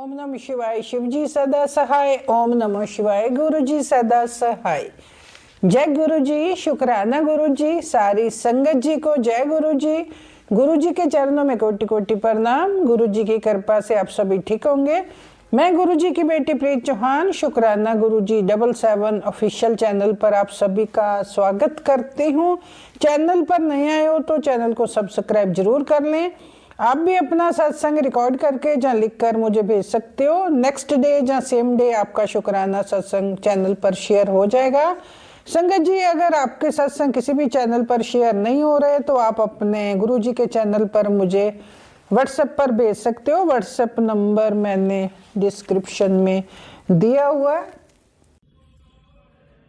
ओम नमः शिवाय। शिव जी सदा सहाय। ओम नमः शिवाय। गुरु जी सदा सहाय। जय गुरु जी। शुक्राना गुरु जी। सारी संगत जी को जय गुरु जी। गुरु जी के चरणों में कोटि कोटि प्रणाम। गुरु जी की कृपा से आप सभी ठीक होंगे। मैं गुरु जी की बेटी प्रीत चौहान शुक्राना गुरु जी 77 ऑफिशियल चैनल पर आप सभी का स्वागत करती हूँ। चैनल पर नए आए हो तो चैनल को सब्सक्राइब जरूर कर लें। आप भी अपना सत्संग रिकॉर्ड करके जहाँ लिख कर मुझे भेज सकते हो। नेक्स्ट डे या सेम डे आपका शुक्राना सत्संग चैनल पर शेयर हो जाएगा। संगत जी, अगर आपके सत्संग किसी भी चैनल पर शेयर नहीं हो रहे तो आप अपने गुरु जी के चैनल पर मुझे व्हाट्सएप पर भेज सकते हो। व्हाट्सएप नंबर मैंने डिस्क्रिप्शन में दिया हुआ है।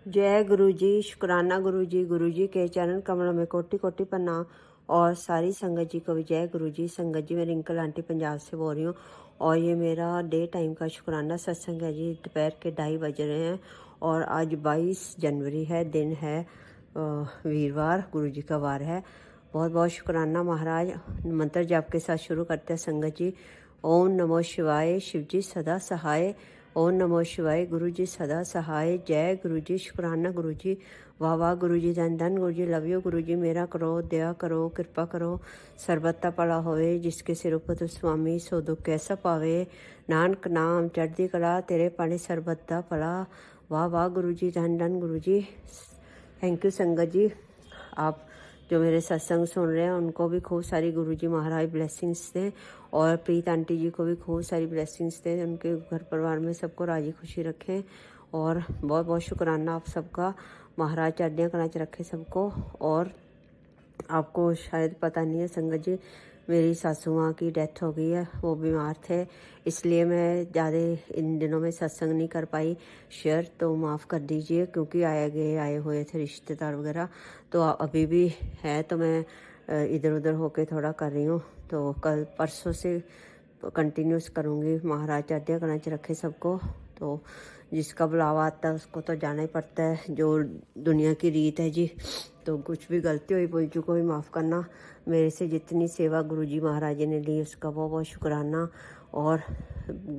जय गुरु जी। शुक्राना गुरु जी के चरण कमलों में कोटि कोटि प्रणाम और सारी संगत जी को भी जय गुरु जी। संगत जी, मैं रिंकल आंटी पंजाब से बोल रही हूँ और ये मेरा डे टाइम का शुक्राना सत्संग है जी। दोपहर के 2:30 बज रहे हैं और आज 22 जनवरी है, दिन है वीरवार, गुरु जी का वार है। बहुत बहुत शुक्राना महाराज। मंत्र जाप के साथ शुरू करते हैं संगत जी। ओम नमो शिवाय। शिव जी सदा सहाय। ओम नमो शिवाय। गुरु जी सदा सहाय। जय गुरु जी। शुक्राना गुरु जी। वाह वाह गुरु जी। धन धन गुरु जी। लव यू गुरु जी। मेरा करो, दया करो, कृपा करो, सर्बता भला होवे। जिसके सिर उपर स्वामी सो दुख कैसा पावे। नानक नाम चढ़दी कला, तेरे पानी सर्बता भला। वाह वाह गुरु जी। धन धन गुरु जी। थैंक यू संगत जी। आप जो मेरे सत्संग सुन रहे हैं उनको भी खूब सारी गुरु जी महाराज ब्लेसिंग्स दें और प्रीत आंटी जी को भी खूब सारी ब्लेसिंग्स दें। उनके घर परिवार में सबको राजी खुशी रखें और बहुत बहुत शुक्राना आप सबका। महाराज चढ़िया कला च रखे सबको। और आपको शायद पता नहीं है संगत जी, मेरी सासू माँ की डेथ हो गई है। वो बीमार थे, इसलिए मैं ज़्यादा इन दिनों में सत्संग नहीं कर पाई शेयर, तो माफ़ कर दीजिए। क्योंकि आए हुए थे रिश्तेदार वगैरह, तो अभी भी है, तो मैं इधर उधर होके थोड़ा कर रही हूँ। तो कल परसों से कंटिन्यूस करूँगी। महाराज चढ़िया कला च रखे सबको। तो जिसका बुलावा आता है उसको तो जाना ही पड़ता है, जो दुनिया की रीत है जी। तो कुछ भी गलती हुई भूल चूक हुई माफ़ करना। मेरे से जितनी सेवा गुरुजी महाराज ने ली उसका बहुत बहुत शुक्राना। और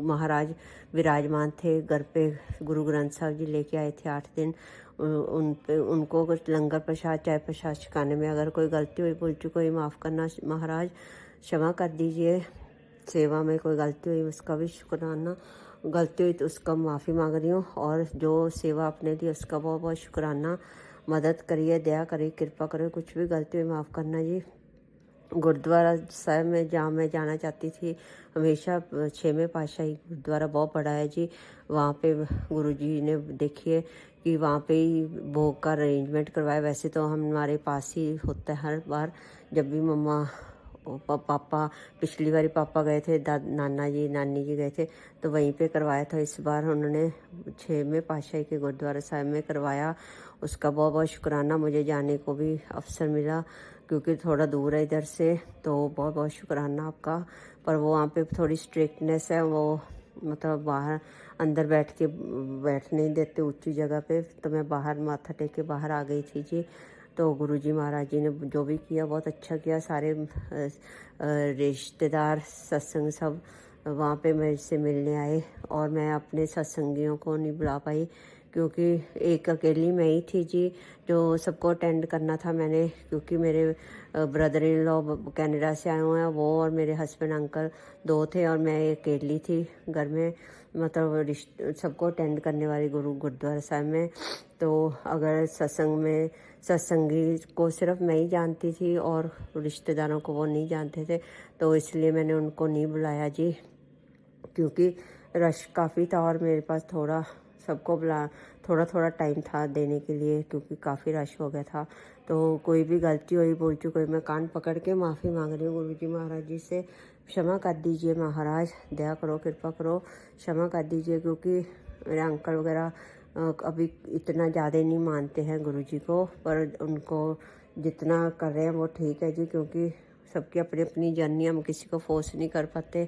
महाराज विराजमान थे घर पे, गुरु ग्रंथ साहब जी लेके आए थे 8 दिन। उन पे उनको कुछ लंगर प्रसाद चाय प्रसाद छकाने में अगर कोई गलती हुई भूल चूक हुई माफ़ करना महाराज, क्षमा कर दीजिए। सेवा में कोई गलती हुई उसका भी शुक्राना, गलती हुई तो उसका माफ़ी मांग रही हूँ। और जो सेवा आपने दी उसका बहुत बहुत शुक्राना। मदद करिए, दया करिए, कृपा करिए। कुछ भी गलती हुई माफ़ करना जी। गुरुद्वारा साहिब में जहाँ मैं जाना चाहती थी हमेशा, 6वें पातशाही गुरुद्वारा बहुत बड़ा है जी। वहाँ पे गुरुजी ने देखिए कि वहाँ पे ही भोग का अरेंजमेंट करवाया। वैसे तो हमारे पास ही होता है हर बार, जब भी मम्मा पापा, पिछली बारी पापा गए थे, नाना जी नानी जी गए थे, तो वहीं पे करवाया था। इस बार उन्होंने 6वें पातशाही के गुरुद्वारा साहिब में करवाया। उसका बहुत बहुत शुक्राना। मुझे जाने को भी अवसर मिला क्योंकि थोड़ा दूर है इधर से, तो बहुत बहुत शुक्राना आपका। पर वो वहाँ पे थोड़ी स्ट्रिक्टनेस है, वो मतलब बाहर अंदर बैठ नहीं देते ऊंची जगह पे, तो मैं बाहर माथा टेक के बाहर आ गई थी जी। तो गुरुजी महाराज जी ने जो भी किया बहुत अच्छा किया। सारे रिश्तेदार सत्संग सब वहाँ पे मेरे से मिलने आए और मैं अपने सत्संगियों को नहीं बुला पाई क्योंकि एक अकेली मैं ही थी जी जो सबको अटेंड करना था मैंने। क्योंकि मेरे ब्रदर इन लॉ कनाडा से आए हुए हैं, वो और मेरे हस्बैंड अंकल 2 थे और मैं अकेली थी घर में, मतलब सबको अटेंड करने वाली गुरुद्वारा साहिब में। तो अगर सत्संग में सत्संगी को सिर्फ मैं ही जानती थी और रिश्तेदारों को वो नहीं जानते थे, तो इसलिए मैंने उनको नहीं बुलाया जी। क्योंकि रश काफ़ी था और मेरे पास सबको थोड़ा टाइम था देने के लिए, क्योंकि काफ़ी रश हो गया था। तो कोई भी गलती हुई भूल चूक हुई मैं कान पकड़ के माफ़ी मांग रही हूँ गुरुजी महाराज जी से। क्षमा कर दीजिए महाराज, दया करो, कृपा करो, क्षमा कर दीजिए। क्योंकि मेरे अंकल वगैरह अभी इतना ज़्यादा नहीं मानते हैं गुरुजी को, पर उनको जितना कर रहे हैं वो ठीक है जी। क्योंकि सबकी अपनी अपनी जर्नी, हम किसी को फोर्स नहीं कर पाते।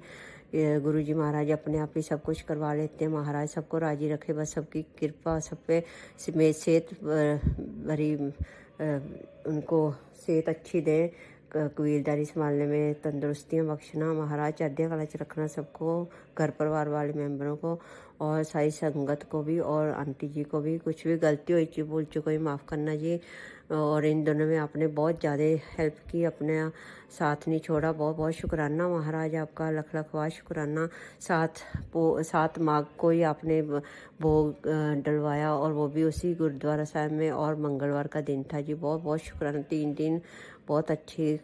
गुरुजी महाराज अपने आप ही सब कुछ करवा लेते हैं। महाराज सबको राजी रखे, बस सबकी कृपा सब पे। मेरी सेहत भरी, उनको सेहत अच्छी दें, कबीलदारी संभालने में तंदुरुस्तियाँ बख्शना, महाराज चढ़दियाँ कला च रखना सबको, घर परिवार वाले मेंबरों को और सारी संगत को भी और आंटी जी को भी। कुछ भी गलती हुई चीज भूल चुको ही माफ़ करना जी। और इन दोनों में आपने बहुत ज़्यादा हेल्प की, अपने साथ नहीं छोड़ा। बहुत बहुत शुक्राना महाराज आपका, लख लख वाह शुक्राना। सात माघ को ही आपने भोग डलवाया और वो भी उसी गुरुद्वारा साहब में, और मंगलवार का दिन था जी। बहुत बहुत शुक्राना। 3 दिन बहुत अच्छी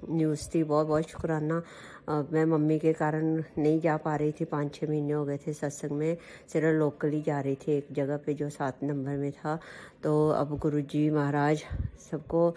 न्यूज़ थी, बहुत बहुत शुक्राना। मैं मम्मी के कारण नहीं जा पा रही थी, 5-6 महीने हो गए थे सत्संग में, सिर्फ लोकली जा रही थी एक जगह पे जो 7 नंबर में था। तो अब गुरुजी महाराज सबको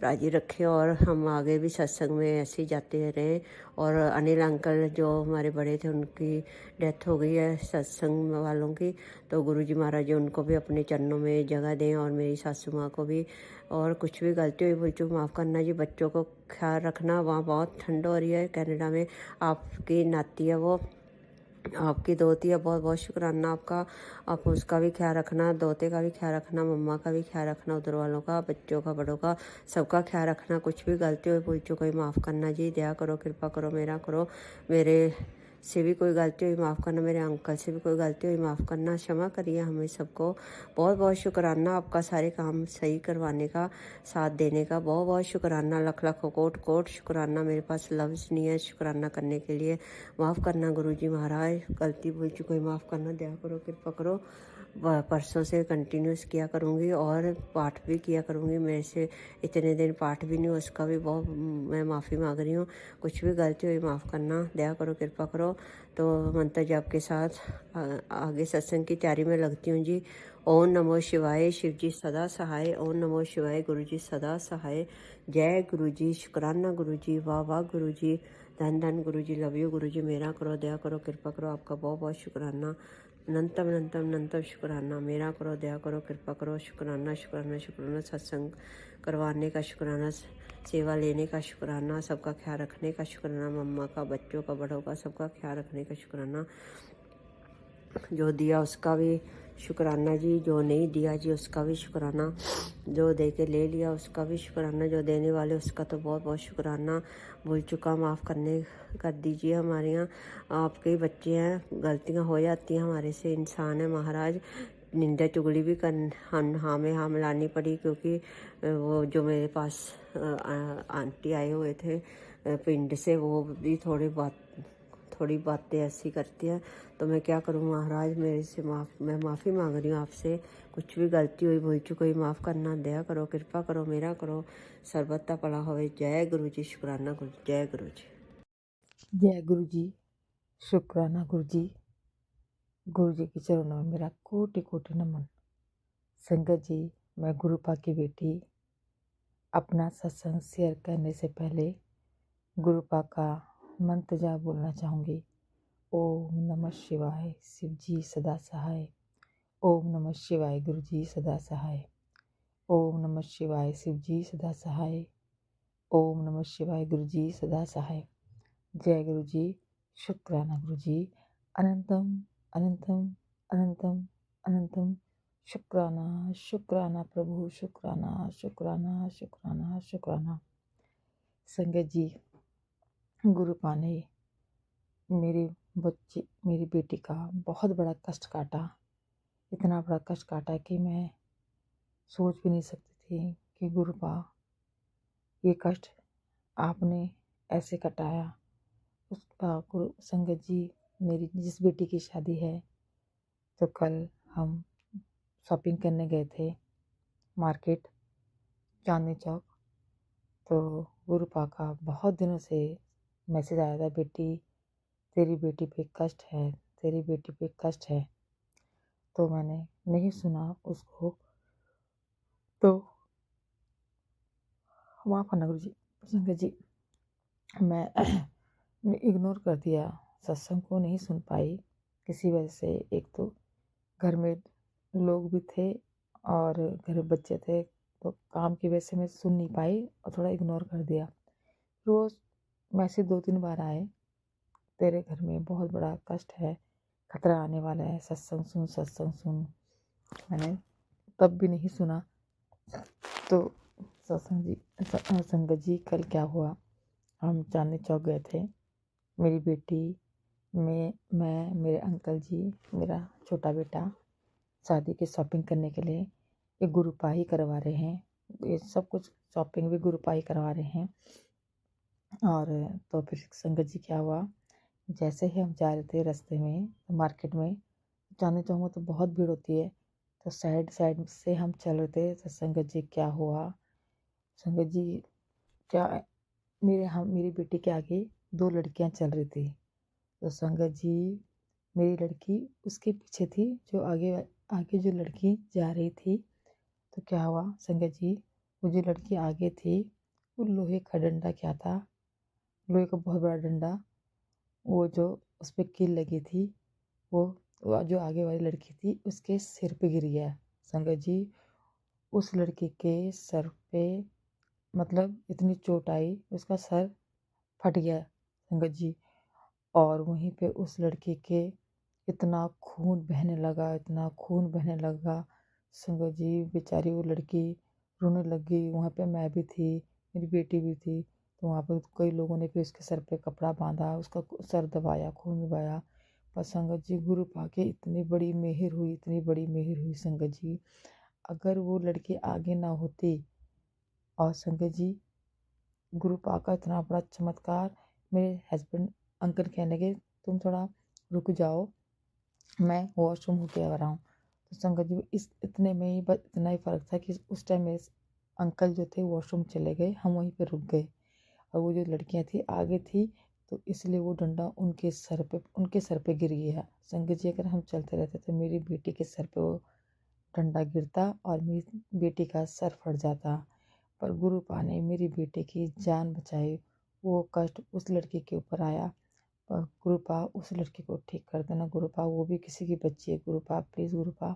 राजी रखे और हम आगे भी सत्संग में ऐसे ही जाते रहें। और अनिल अंकल जो हमारे बड़े थे उनकी डेथ हो गई है सत्संग वालों की, तो गुरुजी महाराज जी उनको भी अपने चरणों में जगह दें, और मेरी सासू माँ को भी। और कुछ भी गलती हुई भूल चूक माफ़ करना जी। बच्चों को ख्याल रखना, वहाँ बहुत ठंड हो रही है कनाडा में। आपकी नाती है वो, आपकी दोती है, बहुत बहुत शुक्राना आपका। आप उसका भी ख्याल रखना, दोते का भी ख्याल रखना, मम्मा का भी ख्याल रखना, उधर वालों का, बच्चों का, बड़ों का, सबका ख्याल रखना। कुछ भी गलती हुई भूल चूक कोई माफ़ करना जी। दया करो, कृपा करो, मेरा करो। मेरे से भी कोई गलती हुई माफ़ करना, मेरे अंकल से भी कोई गलती हुई माफ़ करना, क्षमा करिए हमें सबको। बहुत बहुत शुक्राना आपका, सारे काम सही करवाने का, साथ देने का। बहुत बहुत शुक्राना, लख लख कोट कोट शुक्राना। मेरे पास लफ्ज़ नहीं है शुक्राना करने के लिए। माफ़ करना गुरुजी महाराज, गलती भूल चुकी कोई माफ़ करना, दया करो, कृपा करो। परसों से कंटिन्यूस किया करूँगी और पाठ भी किया करूँगी। मेरे से इतने दिन पाठ भी नहीं, उसका भी बहुत मैं माफ़ी मांग रही हूँ। कुछ भी गलती हुई माफ़ करना, दया करो, कृपा करो। तो मंत्र जाप के साथ आगे सत्संग की तैयारी में लगती हूँ जी। ओम नमो शिवाय, शिव जी सदा सहाय। ओम नमो शिवाय, गुरु जी सदा सहाय। जय गुरु जी, शुक्राना गुरु जी, वाह वाह गुरु जी, धन धन गुरु जी, लव यू गुरु जी, मेरा करो, दया करो, कृपा करो। आपका बहुत बहुत शुक्राना, अनंतम अनंतम अनंतम शुक्राना। मेरा करो, दया करो, कृपा करो। शुक्राना शुक्राना शुक्राना। सत्संग करवाने का शुक्राना, सेवा लेने का शुक्राना, सबका ख्याल रखने का शुक्राना, मम्मा का, बच्चों का, बड़ों का, सबका ख्याल रखने का शुक्राना। जो दिया उसका भी शुक्राना जी, जो नहीं दिया जी उसका भी शुक्राना, जो दे के ले लिया उसका भी शुक्राना, जो देने वाले उसका तो बहुत बहुत शुक्राना। भूल चुका माफ़ कर दीजिए। हमारे यहाँ आपके ही बच्चे हैं, गलतियाँ हो जाती हैं, हमारे से इंसान है महाराज। निंदा चुगली भी हाँ में हाँ मिलानी पड़ी, क्योंकि वो जो मेरे पास आंटी आए हुए थे पिंड से, वो भी थोड़ी बातें ऐसी करती हैं। तो मैं क्या करूं महाराज, मेरे से मैं माफ़ी मांग रही हूँ आपसे। कुछ भी गलती हुई भूल चुकी कोई माफ़ करना, दया करो, कृपा करो, मेरा करो। सर्वता भला होवे। जय गुरु जी, शुक्राना गुरु, जय गुरु जी। जय गुरु जी, शुक्राना गुरु जी। गुरु जी के चरणों में मेरा कोटि कोटि नमन। संगत जी, मैं गुरुपा की बेटी अपना सत्संग शेयर करने से पहले गुरुपा का मंत्र जाप बोलना चाहूँगी। ओम नमः शिवाय, शिव जी सदा सहाय। ओम नमः शिवाय, गुरु जी सदा सहाय। ओम नमः शिवाय, शिव जी सदा सहाय। ओम नमः शिवाय, गुरु जी सदा सहाय। जय गुरु जी, शुक्राना गुरु जी। अनंतम अनंतम अनंतम अनंतम शुक्राना शुक्राना प्रभु, शुक्राना शुक्राना शुक्राना शुक्राना। संगत जी, गुरुपा ने मेरी बेटी का बहुत बड़ा कष्ट काटा। इतना बड़ा कष्ट काटा कि मैं सोच भी नहीं सकती थी कि गुरुपा ये कष्ट आपने ऐसे कटाया। उसका गुरु संगत जी, मेरी जिस बेटी की शादी है, तो कल हम शॉपिंग करने गए थे मार्केट चांदनी चौक। तो गुरुपा का बहुत दिनों से मैसेज आया था, बेटी तेरी बेटी पे कष्ट है, तेरी बेटी पे कष्ट है। तो मैंने नहीं सुना उसको, तो माफ़ करना गुरु जी, संगत जी, मैं इग्नोर कर दिया, सत्संग को नहीं सुन पाई किसी वजह से। एक तो घर में लोग भी थे और घर में बच्चे थे, तो काम की वजह से मैं सुन नहीं पाई और थोड़ा इग्नोर कर दिया। रोज़ मैसेज 2-3 बार आए, तेरे घर में बहुत बड़ा कष्ट है, खतरा आने वाला है, सत्संग सुन, सत्संग सुन। मैंने तब भी नहीं सुना। तो संगत जी कल क्या हुआ, हम चांदनी चौक गए थे। मेरी बेटी, मैं मेरे अंकल जी, मेरा छोटा बेटा शादी की शॉपिंग करने के लिए ये गुरुपा ही करवा रहे हैं। ये सब कुछ शॉपिंग भी गुरुपा ही करवा रहे हैं। और तो फिर संगत जी क्या हुआ, जैसे ही हम जा रहे थे रास्ते में मार्केट में, चांदनी चौक में तो बहुत भीड़ होती है, तो साइड साइड से हम चल रहे थे। तो संगत जी क्या हुआ, संगत जी क्या, मेरी बेटी के आगे दो लड़कियां चल रही थी। तो संगत जी मेरी लड़की उसके पीछे थी, जो आगे आगे जो लड़की जा रही थी। तो क्या हुआ संगत जी, वो जो लड़की आगे थी, वो लोहे का डंडा क्या था, लोहे का बहुत बड़ा डंडा, वो जो उस पर कील लगी थी, वो जो आगे वाली लड़की थी उसके सिर पे गिर गया। संगत जी उस लड़की के सर पे मतलब इतनी चोट आई, उसका सर फट गया संगत जी। और वहीं पे उस लड़की के इतना खून बहने लगा, इतना खून बहने लगा संगत जी। बेचारी वो लड़की रोने लगी। वहाँ पे मैं भी थी, मेरी बेटी भी थी। तो वहाँ पे कई लोगों ने फिर उसके सर पे कपड़ा बांधा, उसका सर दबाया, खून दबाया। पर संगत जी गुरु पाके इतनी बड़ी मेहर हुई, इतनी बड़ी मेहर हुई संगत जी। अगर वो लड़की आगे ना होती, और संगत जी गुरु पाक का इतना बड़ा चमत्कार, मेरे हस्बैंड अंकल कहने लगे तुम थोड़ा रुक जाओ, मैं वॉशरूम होके आ रहा हूँ। तो संगत जी इस इतने में ही बस इतना ही फ़र्क था कि उस टाइम मेरे अंकल जो थे वॉशरूम चले गए, हम वहीं पे रुक गए। और वो जो लड़कियां थी आगे थी, तो इसलिए वो डंडा उनके सर पे गिर गया। संगत जी अगर हम चलते रहते तो मेरी बेटी के सर पे वो डंडा गिरता और मेरी बेटी का सर फट जाता। पर गुरुपा ने मेरी बेटी की जान बचाई। वो कष्ट उस लड़की के ऊपर आया, पर गुरुपा उस लड़की को ठीक कर देना। गुरुपा वो भी किसी की बच्ची है, गुरुपा प्लीज़ गुरुपा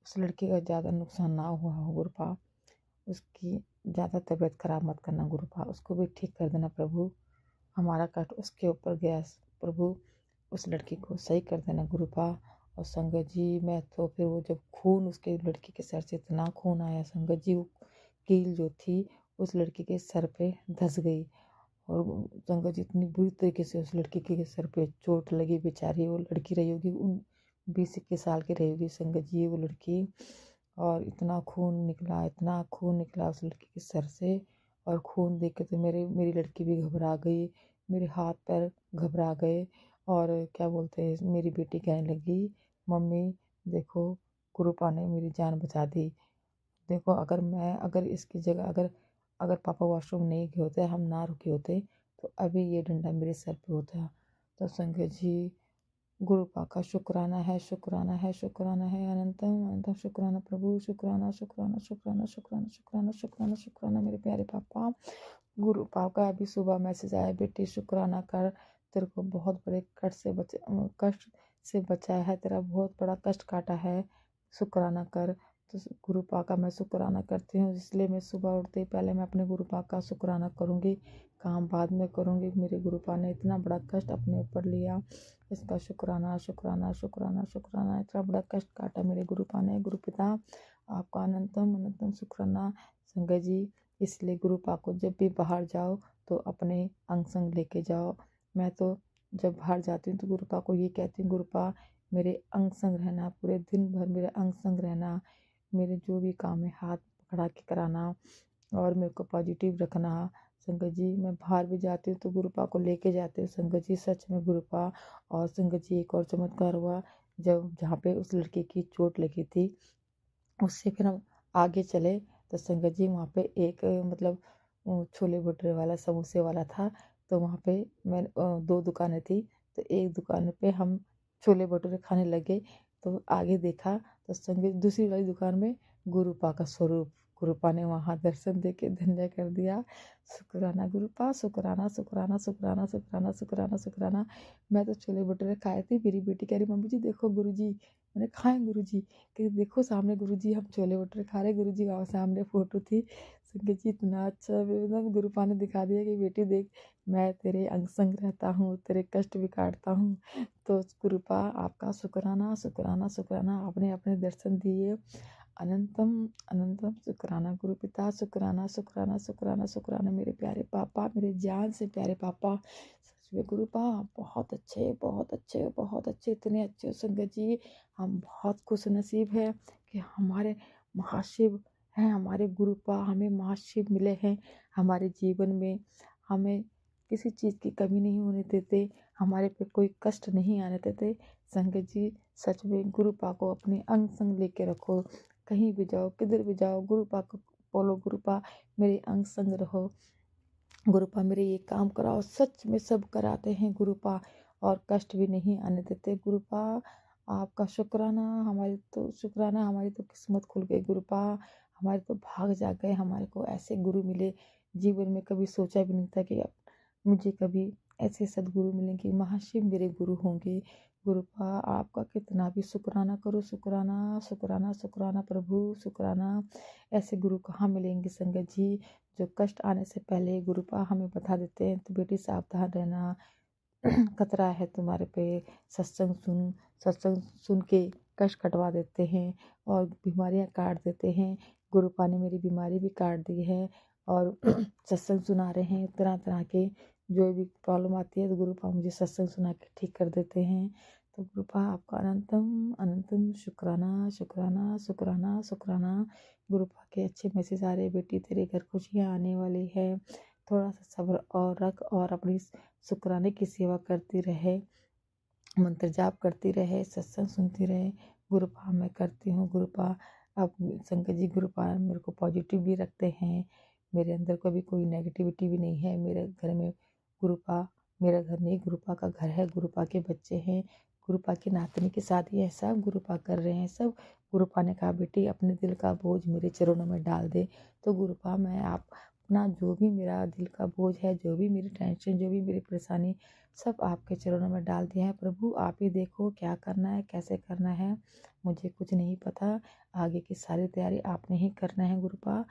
उस लड़की का ज़्यादा नुकसान ना हुआ हो गुरुपा, उसकी ज़्यादा तबीयत खराब मत करना गुरुपा, उसको भी ठीक कर देना प्रभु। हमारा कष्ट उसके ऊपर गया प्रभु, उस लड़की को सही कर देना गुरुपा। और संगत जी मैं तो फिर वो जब खून उसके लड़की के सर से इतना खून आया संगत जी, वो कील जो थी उस लड़की के सर पे धंस गई। और संगत जी इतनी बुरी तरीके से उस लड़की के सर पे चोट लगी। बेचारी वो लड़की रही होगी 20-21 साल की रही होगी संगत जी वो लड़की। और इतना खून निकला, इतना खून निकला उस लड़की के सर से। और खून देख के तो मेरी लड़की भी घबरा गई, मेरे हाथ पैर घबरा गए। और क्या बोलते हैं, मेरी बेटी कहने लगी मम्मी देखो गुरुपा ने मेरी जान बचा दी। देखो अगर इसकी जगह अगर पापा वॉशरूम नहीं गए होते, हम ना रुके होते, तो अभी ये डंडा मेरे सर पे होता। तो संगत जी गुरुपा का शुक्राना है, शुक्राना है, शुक्राना है, अनंतम अनंतम शुक्राना प्रभु, शुक्राना शुक्राना शुक्राना शुक्राना शुक्राना शुक्राना शुक्राना मेरे प्यारे पापा। गुरुपा का अभी सुबह मैसेज आया, बेटी शुक्राना कर, तेरे को बहुत बड़े कष्ट से बचाया है, तेरा बहुत बड़ा कष्ट काटा है, शुक्राना कर। तो गुरुपा का मैं शुक्राना करती हूँ, इसलिए मैं सुबह उठते ही पहले मैं अपने गुरुपा का शुक्राना करूँगी, काम बाद में करूँगी। मेरे गुरुपा ने इतना बड़ा कष्ट अपने ऊपर लिया, इसका शुक्राना शुक्राना शुक्राना शुक्राना। इतना बड़ा कष्ट काटा मेरे गुरुपा ने। गुरुपिता आपका अनंतम अनंतम शुक्राना संगत जी। इसलिए गुरुपा को जब भी बाहर जाओ तो अपने अंग संग लेके जाओ। मैं तो जब बाहर जाती हूँ तो गुरुपा को ये कहती हूँ, गुरुपा मेरे अंग संग रहना, पूरे दिन भर मेरे अंग संग रहना, मेरे जो भी काम है हाथ पकड़ा के कराना और मेरे को पॉजिटिव रखना। संगत जी मैं बाहर भी जाती हूँ तो गुरुपा को लेके जाती हूँ संगत जी, सच में गुरुपा। और संगत जी एक और चमत्कार हुआ, जब जहाँ पे उस लड़की की चोट लगी थी उससे फिर हम आगे चले, तो संगत जी वहाँ पे एक मतलब छोले भटूरे वाला, समोसे वाला था। तो वहाँ पे मैं 2 दुकानें थी, तो एक दुकान पे हम छोले भटूरे खाने लगे। तो आगे देखा तो संगत दूसरी वाली दुकान में गुरुपा का स्वरूप, गुरुपा ने वहाँ दर्शन दे के धन्य कर दिया। शुक्राना गुरुपा, शुक्राना शुक्राना शुक्राना शुक्राना शुक्राना शुक्राना। मैं तो छोले भटूरे खाए थे, मेरी बेटी कह रही मम्मी जी देखो गुरुजी, मैंने खाए गुरुजी, कि देखो सामने गुरुजी हम छोले भटूरे खा रहे, गुरुजी वहाँ सामने फोटो थी। संगत जी इतना अच्छा एकदम गुरुपा ने दिखा दिया कि बेटी देख, मैं तेरे अंग संग रहता हूँ, तेरे कष्ट भी काटता हूँ। तो गुरुपा आपका शुक्राना शुक्राना शुक्राना, आपने अपने दर्शन दिए। अनंतम अनंतम शुक्राना गुरु पिता, शुक्राना शुक्राना शुक्राना शुक्राना मेरे प्यारे पापा, मेरे जान से प्यारे पापा। सच में गुरुपा बहुत अच्छे बहुत अच्छे बहुत अच्छे, इतने अच्छे हो संगत जी। हम बहुत खुश नसीब है कि हमारे महाशिव हैं, हमारे गुरुपा हमें महाशिव मिले हैं हमारे जीवन में। हमें किसी चीज़ की कमी नहीं होने देते, हमारे पे कोई कष्ट नहीं आने देते। संगत जी सच में गुरुपा को अपने अंग संग लेके रखो, कहीं भी जाओ किधर भी जाओ गुरुपा को बोलो, गुरुपा मेरे अंग संग रहो, गुरुपा मेरे ये काम कराओ। सच में सब कराते हैं गुरुपा, और कष्ट भी नहीं आने देते गुरुपा। आपका शुक्राना, हमारी तो किस्मत खुल गई गुरुपा, हमारे तो भाग जाग गए, हमारे को ऐसे गुरु मिले। जीवन में कभी सोचा भी नहीं था कि अब मुझे कभी ऐसे सदगुरु मिलेंगे, महाशिव मेरे गुरु होंगे। गुरुपा आपका कितना भी शुक्राना करो, शुक्राना शुक्राना शुक्राना प्रभु शुक्राना। ऐसे गुरु कहाँ मिलेंगे संगत जी, जो कष्ट आने से पहले गुरुपा हमें बता देते हैं तो बेटी सावधान रहना, खतरा है तुम्हारे पे। सत्संग सुन के कष्ट कटवा देते हैं और बीमारियां काट देते हैं। गुरुपा ने मेरी बीमारी भी काट दी है, और सत्संग सुना रहे हैं तरह तरह के, जो भी प्रॉब्लम आती है तो गुरुपा मुझे सत्संग सुना के ठीक कर देते हैं। तो गुरुपा आपका अनंतम अनंतम शुक्राना शुक्राना शुक्राना शुक्राना। गुरुपा के अच्छे मैसेज आ रहे, बेटी तेरे घर खुशियाँ आने वाली है, थोड़ा सा सब्र और रख, और अपनी शुक्राने की सेवा करती रहे, मंत्र जाप करती रहे, सत्संग सुनती रहे। गुरुपा मैं करती हूँ गुरुपा। अब शंकर जी गुरुपा मेरे को पॉजिटिव भी रखते हैं, मेरे अंदर कभी कोई नेगेटिविटी भी नहीं है। मेरे घर में गुरुपा, मेरा घर नहीं गुरुपा का घर है, गुरुपा के बच्चे हैं, गुरुपा की नातनी की शादी है, सब गुरुपा कर रहे हैं सब। गुरुपा ने कहा बेटी अपने दिल का बोझ मेरे चरणों में डाल दे। तो गुरुपा मैं आप अपना जो भी मेरा दिल का बोझ है, जो भी मेरी टेंशन, जो भी मेरी परेशानी, सब आपके चरणों में डाल दिया है प्रभु। आप ही देखो क्या करना है कैसे करना है, मुझे कुछ नहीं पता। आगे की सारी तैयारी आपने ही करना है गुरुपा।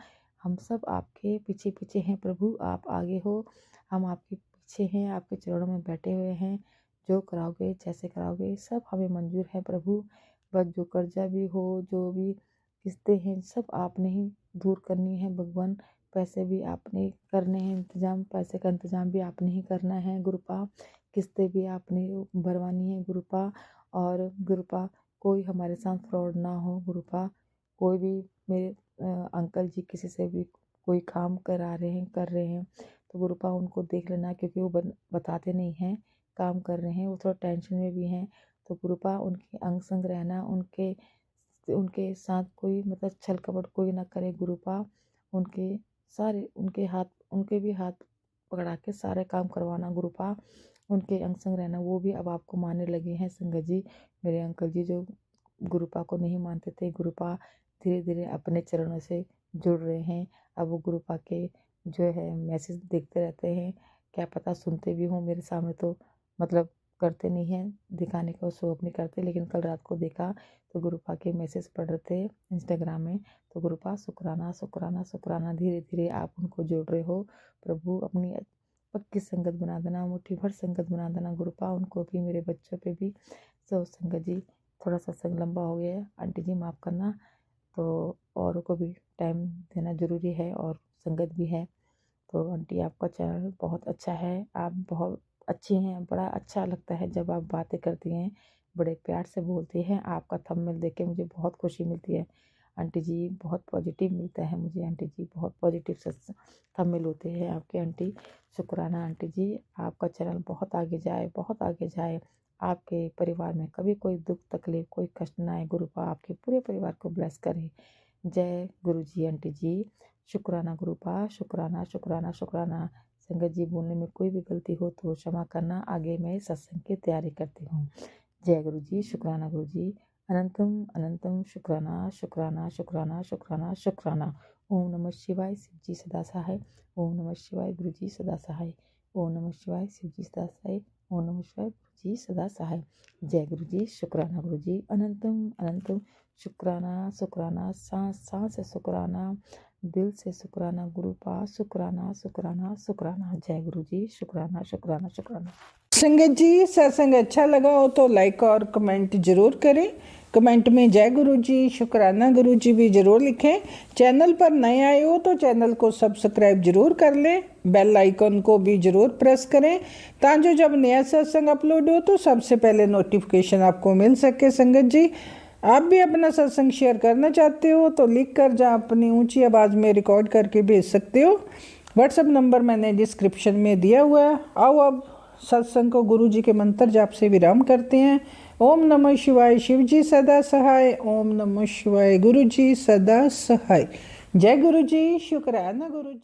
हम सब आपके पीछे पीछे हैं प्रभु, आप आगे हो, हम आपके पीछे हैं, आपके चरणों में बैठे हुए हैं। जो कराओगे जैसे कराओगे सब हमें मंजूर है प्रभु। बस जो कर्जा भी हो, जो भी किस्तें हैं, सब आपने ही दूर करनी है भगवान। पैसे भी आपने करने हैं इंतजाम, पैसे का इंतजाम भी आपने ही करना है गुरुपा। किस्तें भी आपने भरवानी है गुरुपा। और गुरुपा कोई हमारे साथ फ्रॉड ना हो गुरुपा। कोई भी मेरे अंकल जी किसी से भी कोई काम करा रहे हैं कर रहे हैं तो गुरुपा उनको देख लेना, क्योंकि वो बताते नहीं हैं काम कर रहे हैं, वो थोड़ा टेंशन में भी हैं। तो गुरुपा उनके अंग संग रहना, उनके उनके साथ कोई मतलब छल कपट कोई ना करे गुरुपा। उनके सारे उनके भी हाथ पकड़ा के सारे काम करवाना गुरुपा। उनके अंग संग रहना, वो भी अब आपको मानने लगे हैं संगत जी। मेरे अंकल जी जो गुरुपा को नहीं मानते थे, गुरुपा धीरे धीरे अपने चरणों से जुड़ रहे हैं। अब वो गुरुपा के जो है मैसेज देखते रहते हैं, क्या पता सुनते भी हों मेरे सामने, तो मतलब करते नहीं हैं, दिखाने का शो अप नहीं करते। लेकिन कल रात को देखा तो गुरुपा के मैसेज पढ़ रहे थे इंस्टाग्राम में। तो गुरुपा शुक्राना शुक्राना शुक्राना, धीरे धीरे आप उनको जोड़ रहे हो प्रभु। अपनी पक्की संगत बना देना, मुट्ठी भर संगत बना देना गुरुपा, उनको भी मेरे बच्चों पे भी। सब संगत जी थोड़ा सा संग लंबा हो गया है, आंटी जी माफ़ करना। तो औरों को भी टाइम देना ज़रूरी है और संगत भी है। तो आंटी आपका चैनल बहुत अच्छा है, आप बहुत अच्छी हैं, बड़ा अच्छा लगता है जब आप बातें करती हैं, बड़े प्यार से बोलती हैं। आपका थंबनेल देख के मुझे बहुत खुशी मिलती है आंटी जी, बहुत पॉजिटिव मिलता है मुझे आंटी जी, बहुत पॉजिटिव थंबनेल होते हैं आपके आंटी। शुक्राना आंटी जी, आपका चैनल बहुत आगे जाए, बहुत आगे जाए। आपके परिवार में कभी कोई दुख तकलीफ कोई कष्ट ना आए, गुरुपा आपके पूरे परिवार को ब्लेस करे। जय गुरु जी आंटी जी। शुक्राना गुरुपा, शुक्राना शुक्राना शुक्राना। संगत जी बोलने में कोई भी गलती हो तो क्षमा करना, आगे मैं सत्संग की तैयारी करती हूँ। जय गुरु जी, शुक्राना गुरु जी। अनंतम अनंतम शुक्राना शुक्राना शुक्राना शुक्राना शुक्राना। ओम नमः शिवाय, शिव जी सदा सहाय। ओम नमः शिवाय, गुरु जी सदा सहाय। ओम नमः शिवाय, शिव जी सदा सहाय। ओम नमः शिवाय, गुरु जी सदा सहाय। जय गुरु जी, शुक्राना गुरु जी। अनंतम अनंतम शुक्राना शुक्राना, सांस सांस से शुक्राना, दिल से शुक्राना गुरु पास, शुक्राना शुक्राना शुक्राना। जय गुरु जी, शुक्राना शुक्राना शुक्राना। संगत जी, सत्संग अच्छा लगा हो तो लाइक और कमेंट जरूर करें। कमेंट में जय गुरु जी, शुक्राना गुरु जी भी जरूर लिखें। चैनल पर नए आए हो तो चैनल को सब्सक्राइब जरूर कर लें, बेल आइकन को भी जरूर प्रेस करें ताकि जब नया सत्संग अपलोड हो तो सबसे पहले नोटिफिकेशन आपको मिल सके। संगत जी, आप भी अपना सत्संग शेयर करना चाहते हो तो लिख कर जहाँ अपनी ऊंची आवाज़ में रिकॉर्ड करके भेज सकते हो। व्हाट्सएप नंबर मैंने डिस्क्रिप्शन में दिया हुआ है। आओ अब सत्संग को गुरु जी के मंत्र जाप से विराम करते हैं। ओम नमः शिवाय, शिव जी सदा सहाय। ओम नमः शिवाय, गुरु जी सदा सहाय। जय गुरु जी, शुक्राना गुरु जी।